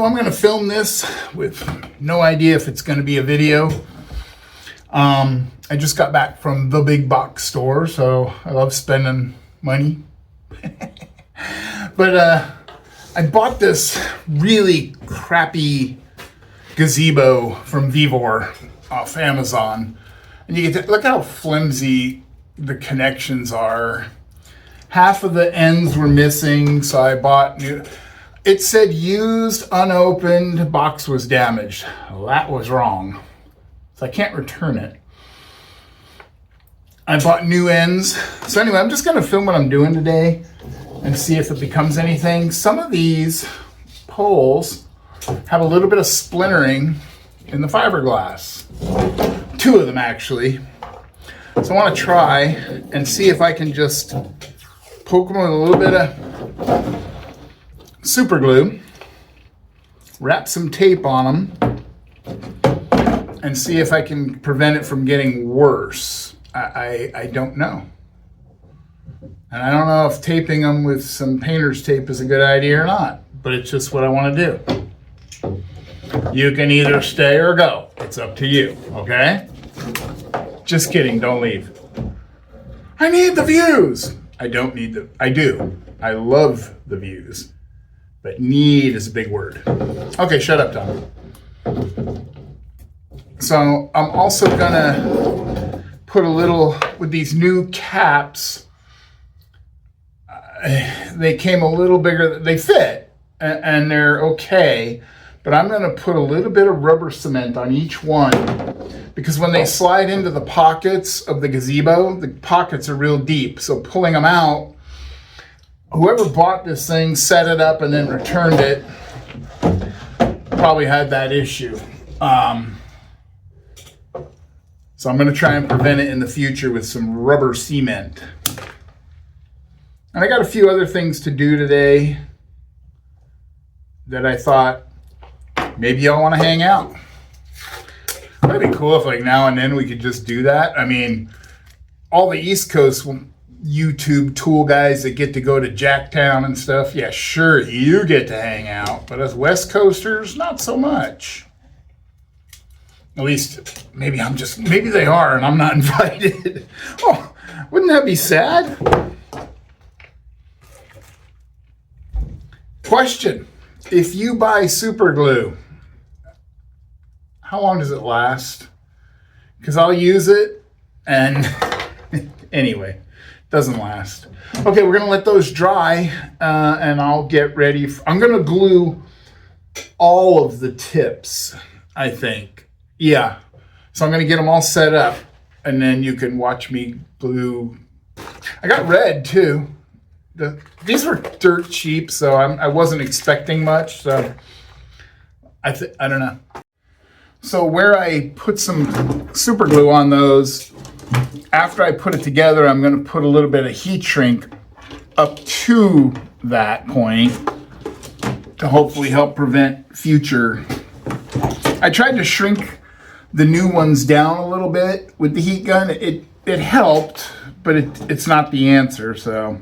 I'm going to film this with no idea if it's going to be a video. I just got back from the big box store, so I love spending money. But I bought this really crappy gazebo from Vivor off Amazon. And you get to look how flimsy the connections are. Half of the ends were missing, so I bought new. It said used, unopened, box was damaged. Well, that was wrong. So I can't return it. I bought new ends. So anyway, I'm just gonna film what I'm doing today and see if it becomes anything. Some of these poles have a little bit of splintering in the fiberglass. Two of them actually. So I wanna try and see if I can just poke them with a little bit of super glue, wrap some tape on them, and see if I can prevent it from getting worse. I don't know. And I don't know if taping them with some painter's tape is a good idea or not, but it's just what I want to do. You can either stay or go. It's up to you, okay? Just kidding, don't leave. I need the views. I don't need them. I do. I love the views. But need is a big word. Okay, shut up, Tom. So I'm also gonna put a little, with these new caps, they came a little bigger, they fit, and they're okay, but I'm gonna put a little bit of rubber cement on each one, because when they slide into the pockets of the gazebo, the pockets are real deep, so pulling them out, whoever bought this thing, set it up, and then returned it, probably had that issue. So I'm going to try and prevent it in the future with some rubber cement. And I got a few other things to do today that I thought maybe y'all want to hang out. That'd be cool if like now and then we could just do that. I mean, all the East Coast YouTube tool guys that get to go to Jacktown and stuff, yeah, sure, you get to hang out. But as West Coasters, not so much. At least, maybe they are and I'm not invited. Oh, wouldn't that be sad? Question, if you buy super glue, how long does it last? Because I'll use it and anyway, doesn't last. Okay, we're gonna let those dry and I'll get ready. I'm gonna glue all of the tips, I think. Yeah, so I'm gonna get them all set up and then you can watch me glue. I got red too. These were dirt cheap, so I wasn't expecting much, so I don't know. So where I put some super glue on those, after I put it together, I'm going to put a little bit of heat shrink up to that point to hopefully help prevent future. I tried to shrink the new ones down a little bit with the heat gun. It helped, but it's not the answer, so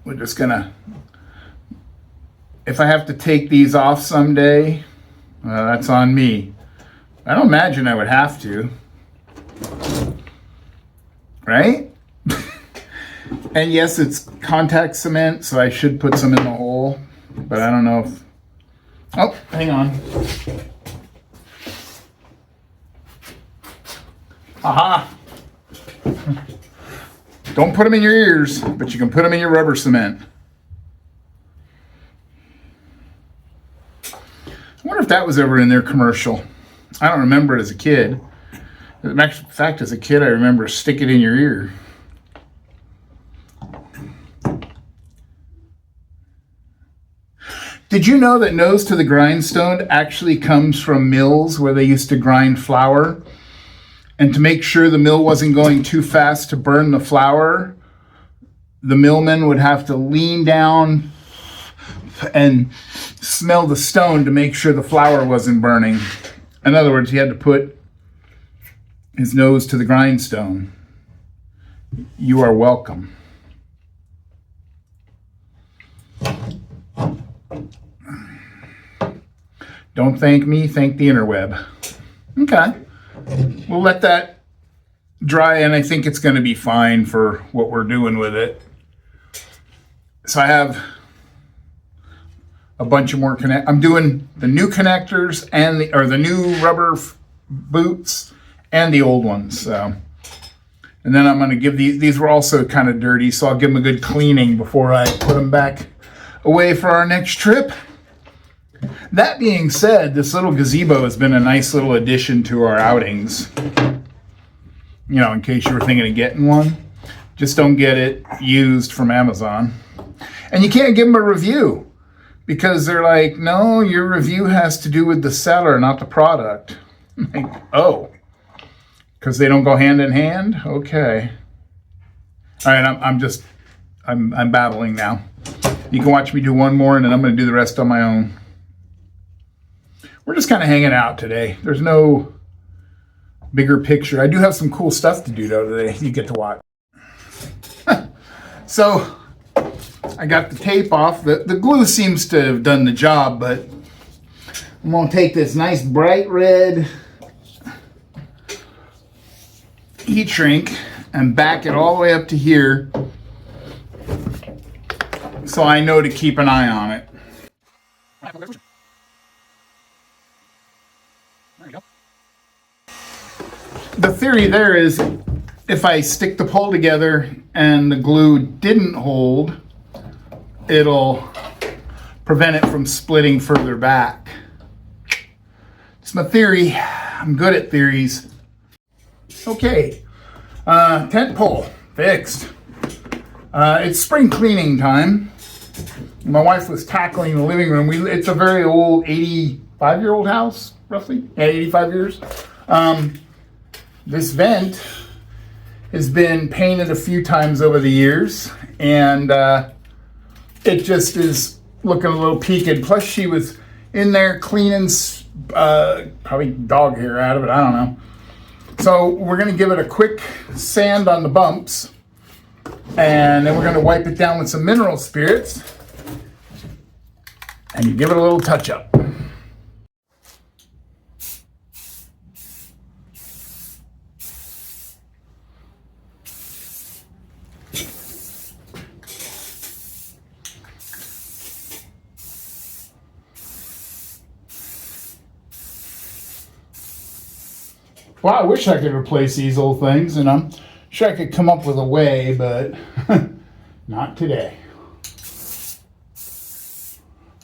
we're just gonna, if I have to take these off someday, that's on me. I don't imagine I would have to. Right? And yes, it's contact cement, so I should put some in the hole, but I don't know if, oh, hang on. Aha! Don't put them in your ears, but you can put them in your rubber cement. I wonder if that was ever in their commercial. I don't remember it as a kid. In fact, as a kid, I remember stick it in your ear. Did you know that nose to the grindstone actually comes from mills where they used to grind flour? And to make sure the mill wasn't going too fast to burn the flour, the millman would have to lean down and smell the stone to make sure the flour wasn't burning. In other words, he had to put his nose to the grindstone. You are welcome. Don't thank me, thank the interweb. Okay. We'll let that dry, and I think it's going to be fine for what we're doing with it. So I have a bunch of more I'm doing the new connectors and the new rubber boots and the old ones. So, and then I'm going to give these were also kind of dirty, so I'll give them a good cleaning before I put them back away for our next trip. That being said, this little gazebo has been a nice little addition to our outings. You know, in case you were thinking of getting one, just don't get it used from Amazon. And you can't give them a review because they're like, no, your review has to do with the seller, not the product. Like, oh, because they don't go hand in hand? Okay. All right, I'm battling now. You can watch me do one more, and then I'm going to do the rest on my own. We're just kind of hanging out today. There's no bigger picture. I do have some cool stuff to do, though, today. You get to watch. So, I got the tape off. The glue seems to have done the job, but I'm going to take this nice bright red heat shrink and back it all the way up to here so I know to keep an eye on it. There you go. The theory there is if I stick the pole together and the glue didn't hold, it'll prevent it from splitting further back. It's my theory. I'm good at theories. Okay, tent pole fixed. It's spring cleaning time. My wife was tackling the living room. It's a very old 85-year-old house, roughly. Yeah, 85 years. This vent has been painted a few times over the years, and it just is looking a little peaked. Plus, she was in there cleaning probably dog hair out of it. I don't know. So we're going to give it a quick sand on the bumps, and then we're going to wipe it down with some mineral spirits, and you give it a little touch up. Well, I wish I could replace these old things, and I'm sure I could come up with a way, but not today.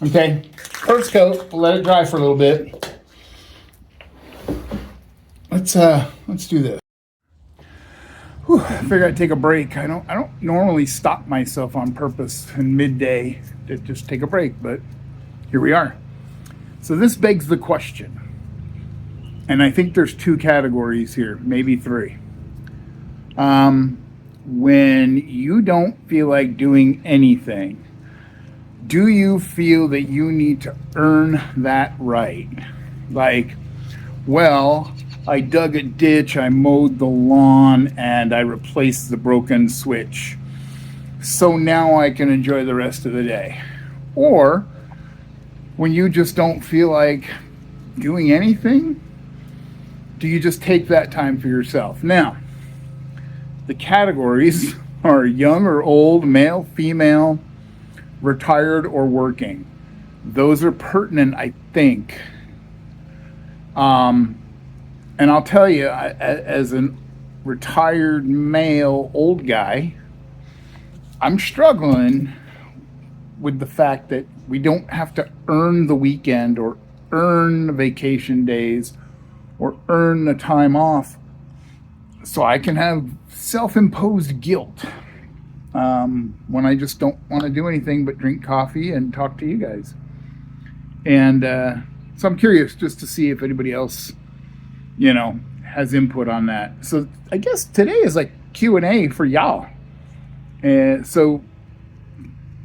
Okay, first coat, we'll let it dry for a little bit. Let's do this. Whew, I figured I'd take a break. I don't normally stop myself on purpose in midday to just take a break, but here we are. So this begs the question. And I think there's two categories here, maybe three. When you don't feel like doing anything, do you feel that you need to earn that right? Like, well, I dug a ditch, I mowed the lawn, and I replaced the broken switch. So now I can enjoy the rest of the day. Or when you just don't feel like doing anything, do you just take that time for yourself? Now, the categories are young or old, male, female, retired or working. Those are pertinent, I think. And I'll tell you, as a retired male, old guy, I'm struggling with the fact that we don't have to earn the weekend or earn the vacation days or earn the time off, so I can have self-imposed guilt when I just don't want to do anything but drink coffee and talk to you guys. And so I'm curious just to see if anybody else, has input on that. So I guess today is like Q&A for y'all. So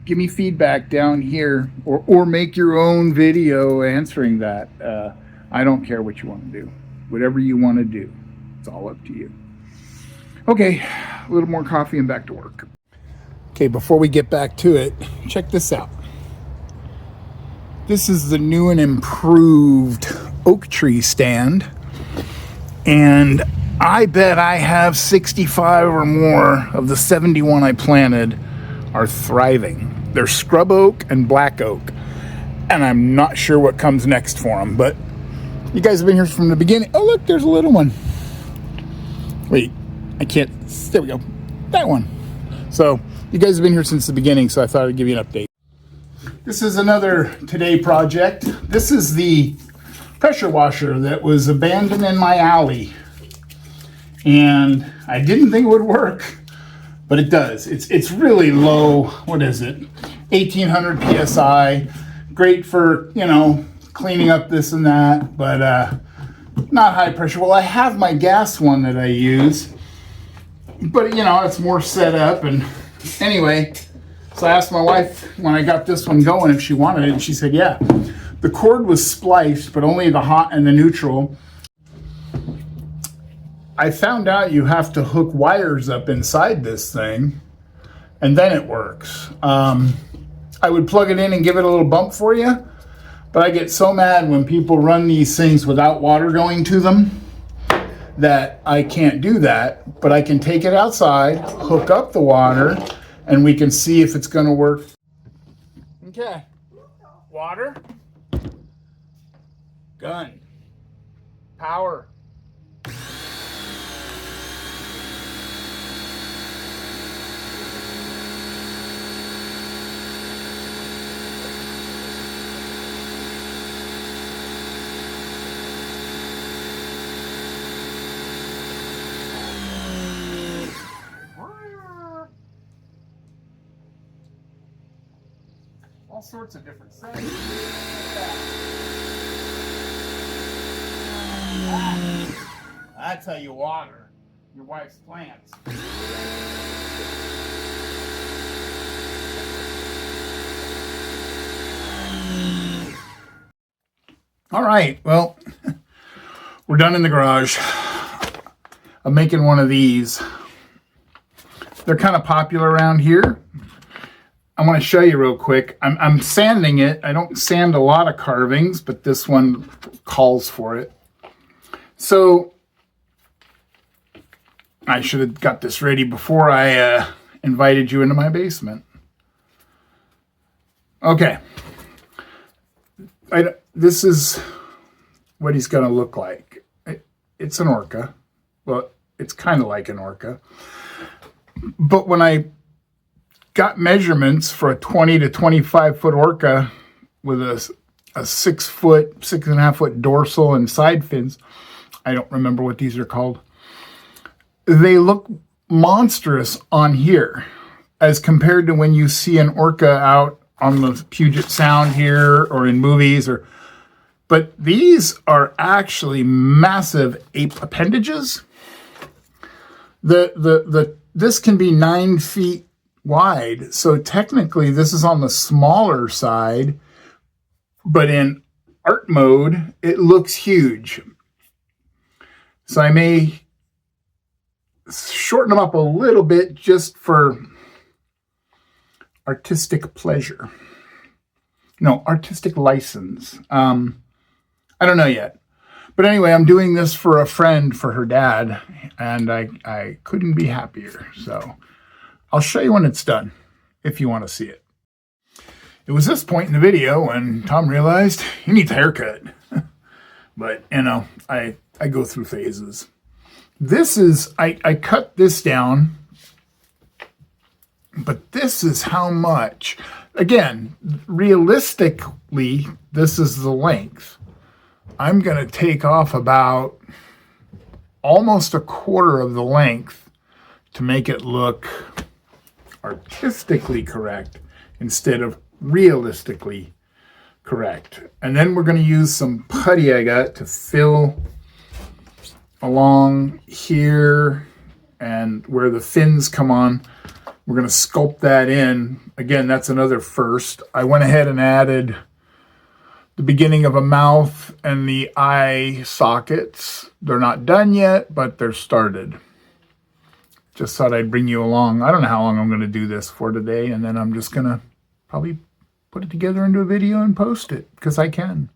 give me feedback down here, or make your own video answering that. I don't care what you want to do. Whatever you want to do, it's all up to you. Okay, a little more coffee and back to work. Okay, before we get back to it, check this out. This is the new and improved oak tree stand. And I bet I have 65 or more of the 71 I planted are thriving. They're scrub oak and black oak. And I'm not sure what comes next for them, but you guys have been here from the beginning. Oh, look, there's a little one. Wait, I can't. There we go. That one. So you guys have been here since the beginning, so I thought I'd give you an update. This is another today project. This is the pressure washer that was abandoned in my alley. And I didn't think it would work, but it does. It's really low. What is it? 1800 PSI. Great for, you know, cleaning up this and that, but not high pressure. Well, I have my gas one that I use, but you know, it's more set up. And anyway, so I asked my wife when I got this one going if she wanted it, and she said, yeah. The cord was spliced, but only the hot and the neutral. I found out you have to hook wires up inside this thing, and then it works. I would plug it in and give it a little bump for you, but I get so mad when people run these things without water going to them that I can't do that, but I can take it outside, hook up the water, and we can see if it's going to work. Okay. Water. Gun. Power. All sorts of different settings. That's how you water your wife's plants. All right, well, we're done in the garage. I'm making one of these. They're kind of popular around here. I want to show you real quick. I'm sanding it. I don't sand a lot of carvings, but this one calls for it. So I should have got this ready before I invited you into my basement. Okay. This is what he's going to look like. It's an orca. Well, it's kind of like an orca. But when I got measurements for a 20 to 25 foot orca with a 6 foot, 6.5 foot dorsal and side fins. I don't remember what these are called. They look monstrous on here as compared to when you see an orca out on the Puget Sound here or in movies but these are actually massive ape appendages. This can be 9 feet wide, so technically this is on the smaller side, but in art mode it looks huge. So I may shorten them up a little bit just for artistic pleasure. No, artistic license. I don't know yet. But anyway, I'm doing this for a friend for her dad, and I couldn't be happier. So I'll show you when it's done, if you want to see it. It was this point in the video when Tom realized he needs a haircut. But, you know, I go through phases. This is, I cut this down, but this is how much. Again, realistically, this is the length. I'm going to take off about almost a quarter of the length to make it look artistically correct instead of realistically correct. And then we're going to use some putty I got to fill along here and where the fins come on. We're going to sculpt that in. Again, that's another first. I went ahead and added the beginning of a mouth and the eye sockets. They're not done yet, but they're started. Just thought I'd bring you along. I don't know how long I'm going to do this for today, and then I'm just going to probably put it together into a video and post it, because I can.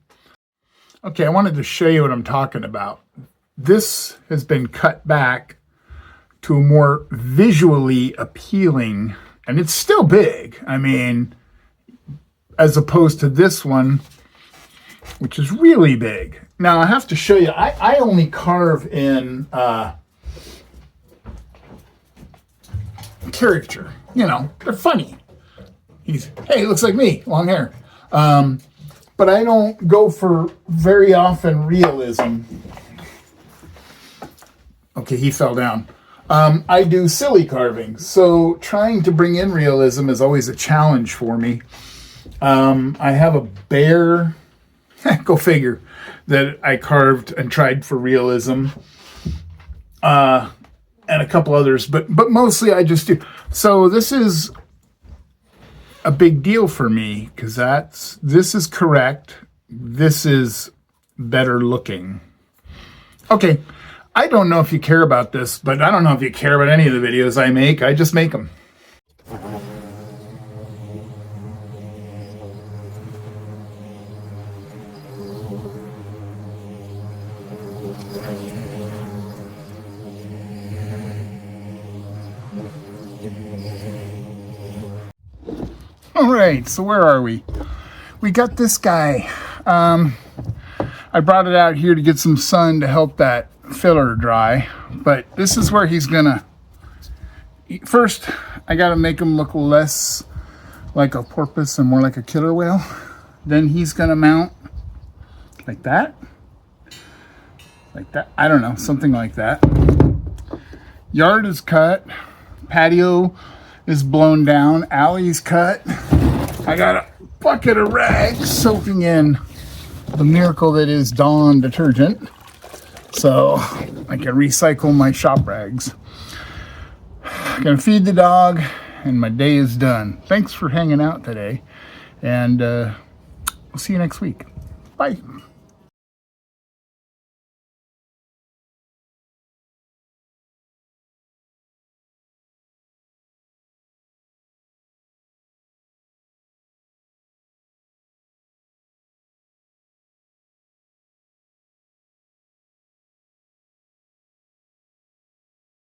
Okay, I wanted to show you what I'm talking about. This has been cut back to a more visually appealing, and it's still big. I mean, as opposed to this one, which is really big. Now, I have to show you, I only carve in caricature. You know, they're funny. Hey, looks like me, long hair. But I don't go for very often realism. Okay, he fell down. I do silly carving. So trying to bring in realism is always a challenge for me. I have a bear, go figure, that I carved and tried for realism. And a couple others, but mostly I just do. So this is a big deal for me, because this is correct. This is better looking. Okay, I don't know if you care about this, but I don't know if you care about any of the videos I make. I just make them. All right, so where are we? We got this guy. I brought it out here to get some sun to help that filler dry, but this is where he's gonna eat. First, I gotta make him look less like a porpoise and more like a killer whale. Then he's gonna mount like that. Like that, I don't know, something like that. Yard is cut, patio is blown down, alley's cut. I got a bucket of rags soaking in the miracle that is Dawn detergent, so I can recycle my shop rags. I'm gonna feed the dog, and my day is done. Thanks for hanging out today, and we'll see you next week. Bye.